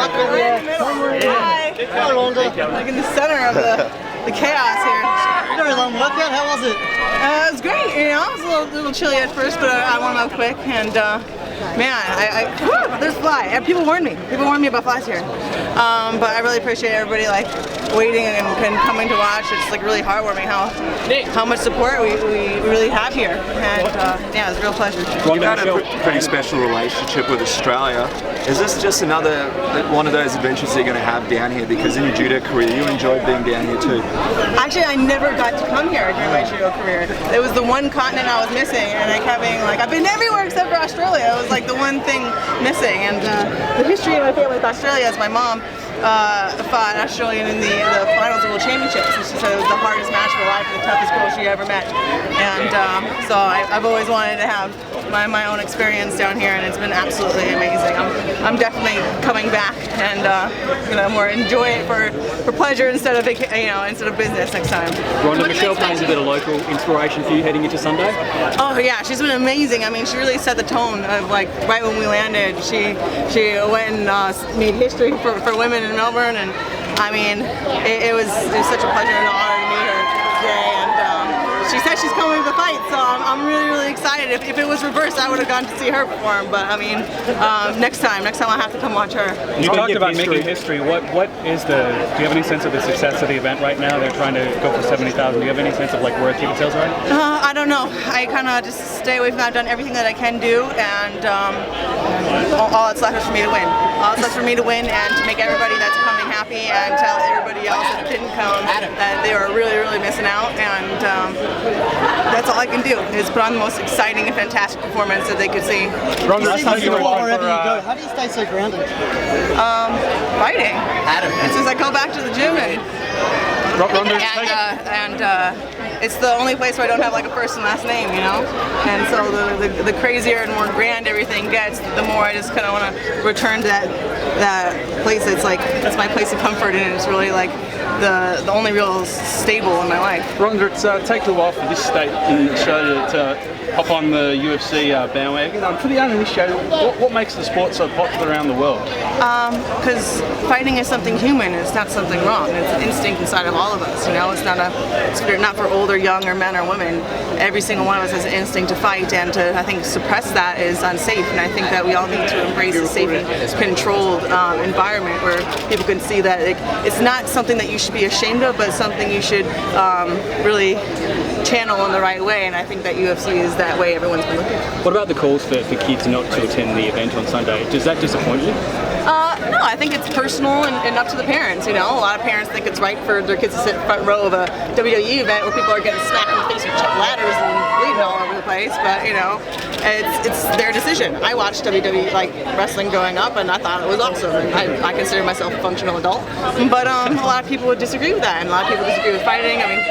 luck with Hi. Hi, Ronda. Like in the center of the chaos here. Very long workout. How was it? It was great. You know, it was a little chilly at first, but I warmed up quick. And man, whew, there's fly. And people warned me. People warned me about flies here. But I really appreciate everybody like waiting and coming to watch. It's like really heartwarming how much support we really have here. And yeah, it's a real pleasure. You've had a pretty special relationship with Australia. Is this just another one of those adventures that you're going to have down here? Because in your judo career, you enjoyed being down here too. Actually, I never got to come here during my judo career. It was the one continent I was missing, and I kept being like, I've been everywhere except for Australia. It was like the one thing missing. And the history of my family with Australia is my mom fought an Australian in the finals of World Championships, and she said it was the hardest match of her life and the toughest girl she ever met. And so I've always wanted to have my own experience down here, and it's been absolutely amazing. I'm definitely coming back and gonna more enjoy it for pleasure instead of business next time. Ronda, Michelle Payne's a bit of local inspiration for you heading into Sunday? Oh yeah, she's been amazing. I mean, she really set the tone of like right when we landed. She went and made history for women in Melbourne, and I mean, it was such a pleasure and an honor to meet her today. And she said she's coming to the fight, so I'm really excited. If it was reversed, I would have gone to see her perform. But I mean, next time I'll have to come watch her. You talked about making history. What is do you have any sense of the success of the event right now? They're trying to go for 70,000. Do you have any sense of like where ticket sales are? I don't know. I kind of just stay away from that. I've done everything that I can do, and all that's left is for me to win. All that's left for me to win and to make everybody that's coming happy, and tell everybody else that didn't come that they were really missing out. And that's all I can do is put on the most exciting and fantastic performance that they could see. Ronda, wherever you go, how do you stay so grounded? Fighting. As soon as I go back to the gym and it's the only place where I don't have like a first and last name, you know? And so the crazier and more grand everything gets, the more I just kind of want to return to that place. It's like, it's my place of comfort, and it's really like the only real stable in my life. Ronda, it's taken a while for this state in Australia to hop on the UFC bandwagon. For the uninitiated, what makes the sport so popular around the world? Because fighting is something human. It's not something wrong. It's an instinct inside of all of us. You know, it's not for old or young or men or women. Every single one of us has an instinct to fight, and to, I think, suppress that is unsafe. And I think that we all need to embrace a safe and controlled environment where people can see that it's not something that you should be ashamed of, but something you should really channel in the right way. And I think that UFC is that way everyone's been looking. What about the calls for kids not to attend the event on Sunday? Does that disappoint you? No, I think it's personal and up to the parents. You know, a lot of parents think it's right for their kids to sit front row of a WWE event where people are getting smacked in the face with ladders and bleeding all over the place. But you know, it's their decision. I watched WWE like wrestling growing up, and I thought it was awesome. And I consider myself a functional adult. But a lot of people would disagree with that, and a lot of people disagree with fighting. I mean,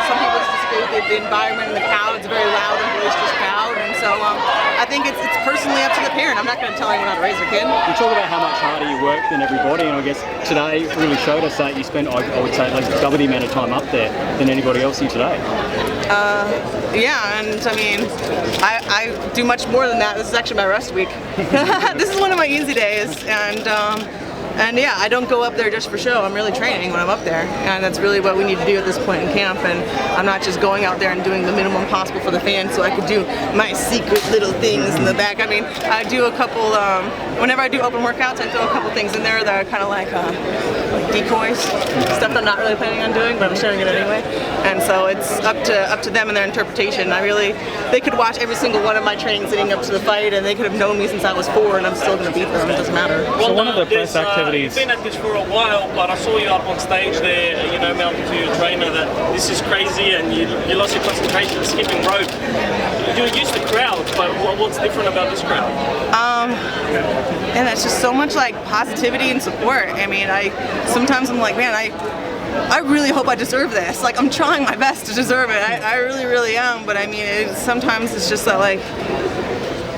some people disagree with the environment and the crowd. It's a very loud and boisterous crowd, and so I think it's personally up to the parent. I'm not going to tell anyone how to raise their kid. You talk about how much harder you work than everybody, and I guess today really showed us that you spent, I would say, at least double the amount of time up there than anybody else here today. Yeah, and I mean, I do much more than that. This is actually my rest week. This is one of my easy days, and yeah, I don't go up there just for show. I'm really training when I'm up there, and that's really what we need to do at this point in camp. And I'm not just going out there and doing the minimum possible for the fans so I could do my secret little things in the back. I mean, I do a couple, whenever I do open workouts, I throw a couple things in there that are kind of like decoys, stuff I'm not really planning on doing, but I'm showing it anyway. And so it's up to them and their interpretation. They could watch every single one of my trainings leading up to the fight, and they could have known me since I was 4, and I'm still going to beat them. It doesn't matter. So one of the press activities. You've been at this for a while, but I saw you up on stage there, you know, mouthing to your trainer that this is crazy, and you lost your concentration skipping rope. You're used to crowds, but what's different about this crowd? And it's just so much like positivity and support. I mean, sometimes I'm like, man, I really hope I deserve this. Like, I'm trying my best to deserve it. I really am. But I mean, sometimes it's just that like,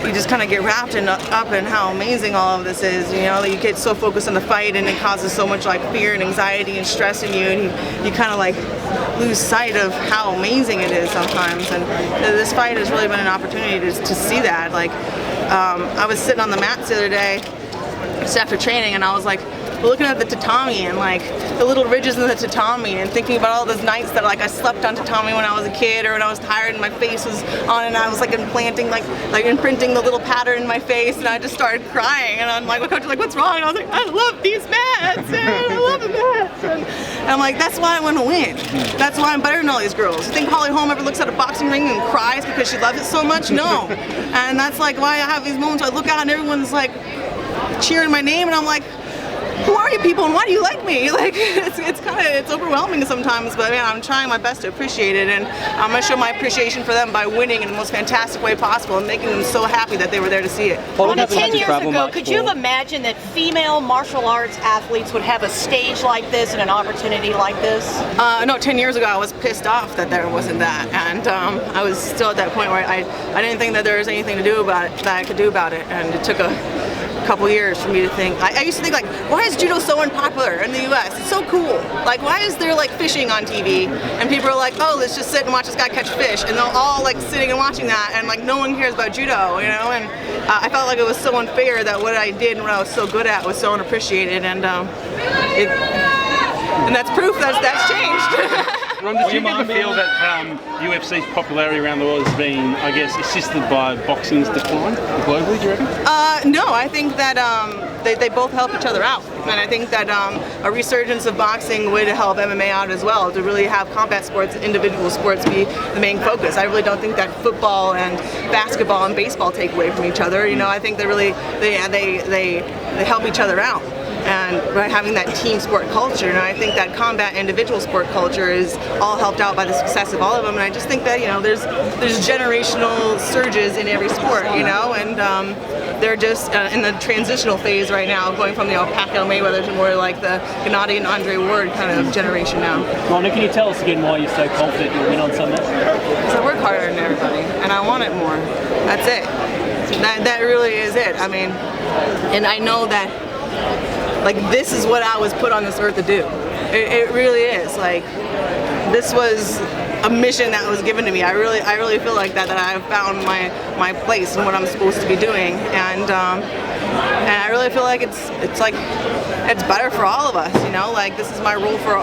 you just kind of get wrapped up in how amazing all of this is. You know, you get so focused on the fight, and it causes so much like fear and anxiety and stress in you, and you kind of like lose sight of how amazing it is sometimes. And this fight has really been an opportunity to see that. Like, I was sitting on the mats the other day, just after training, and I was like looking at the tatami and like the little ridges in the tatami and thinking about all those nights that like I slept on tatami when I was a kid, or when I was tired and my face was on and I was like imprinting the little pattern in my face, and I just started crying, and I'm like, my coach was like, what's wrong? And I was like, I love these mats, and I love the mats, and I'm like, that's why I want to win. That's why I'm better than all these girls. You think Holly Holm ever looks at a boxing ring and cries because she loves it so much? No. And that's like why I have these moments where I look out and everyone's like cheering my name, and I'm like, who are you people and why do you like me? Like, it's overwhelming sometimes, but man, I'm trying my best to appreciate it, and I'm gonna show my appreciation for them by winning in the most fantastic way possible and making them so happy that they were there to see it. Ronda, 10 years ago, could you have imagined that female martial arts athletes would have a stage like this and an opportunity like this? No, 10 years ago I was pissed off that there wasn't that, and I was still at that point where I didn't think that there was anything to do about it, that I could do about it, and it took a couple years for me to think. I used to think like, why is judo so unpopular in the US? It's so cool. Like, why is there like fishing on TV and people are like, oh, let's just sit and watch this guy catch fish, and they're all like sitting and watching that, and like no one cares about judo, you know? And I felt like it was so unfair that what I did and what I was so good at was so unappreciated, and that's proof that's changed. Ronda, do you ever feel that UFC's popularity around the world has been, I guess, assisted by boxing's decline globally, do you reckon? No, I think that they both help each other out. And I think that a resurgence of boxing would help MMA out as well, to really have combat sports, individual sports be the main focus. I really don't think that football and basketball and baseball take away from each other. You know, I think they really, they help each other out. And by having that team sport culture, and I think that combat individual sport culture is all helped out by the success of all of them. And I just think that, you know, there's generational surges in every sport, you know, and they're just in the transitional phase right now, going from the Pacquiao Mayweather to more like the Gennady and Andre Ward kind of generation now. Ronda, can you tell us again why you're so confident you'll win on Sunday? Because I work harder than everybody, and I want it more. That's it. That really is it. I mean, and I know that, like, this is what I was put on this earth to do. It really is. Like, this was a mission that was given to me. I really feel like that I have found my place and what I'm supposed to be doing, and I really feel like it's better for all of us. You know, like, this is my role for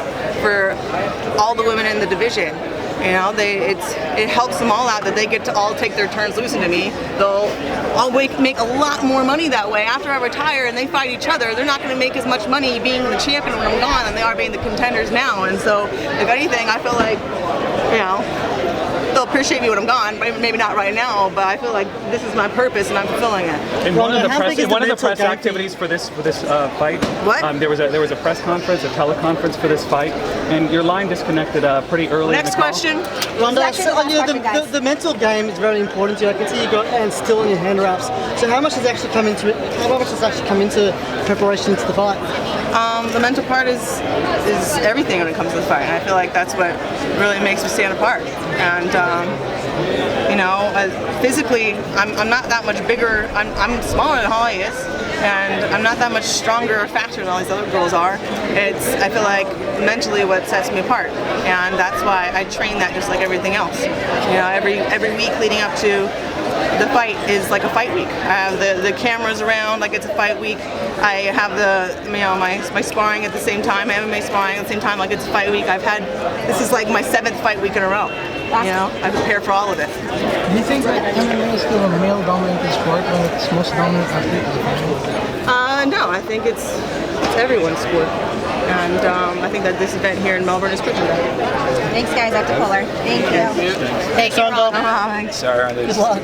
all the women in the division. You know, it helps them all out that they get to all take their turns losing to me. They'll all make a lot more money that way. After I retire and they fight each other, they're not going to make as much money being the champion when I'm gone than they are being the contenders now. And so, if anything, I feel like, you know, they'll appreciate me when I'm gone, maybe not right now, but I feel like this is my purpose and I'm fulfilling it. In one of the press activities for this fight, what? There was a press conference, a teleconference for this fight, and your line disconnected pretty early. Next in the question. Ronda, the mental game is very important to you. I can see you got hands still in your hand wraps. So how much has actually come into it? How much has actually come into preparation to the fight? The mental part is everything when it comes to the fight, and I feel like that's what really makes me stand apart. And you know, physically, I'm not that much bigger. I'm smaller than Holly is, and I'm not that much stronger or faster than all these other girls are. I feel like mentally what sets me apart, and that's why I train that just like everything else. You know, every week leading up to the fight is like a fight week. I have the cameras around like it's a fight week. I have my sparring at the same time, MMA sparring at the same time like it's a fight week. This is like my 7th fight week in a row. You know, I prepare for all of it. Do you think that MMA is still a male-dominated sport when it's most dominant athlete is a female? No, I think it's everyone's sport. And I think that this event here in Melbourne is proving that. Thanks, guys. Dr. Fuller. Thank you. Thanks, Ronda. Thanks. Sorry, Good luck.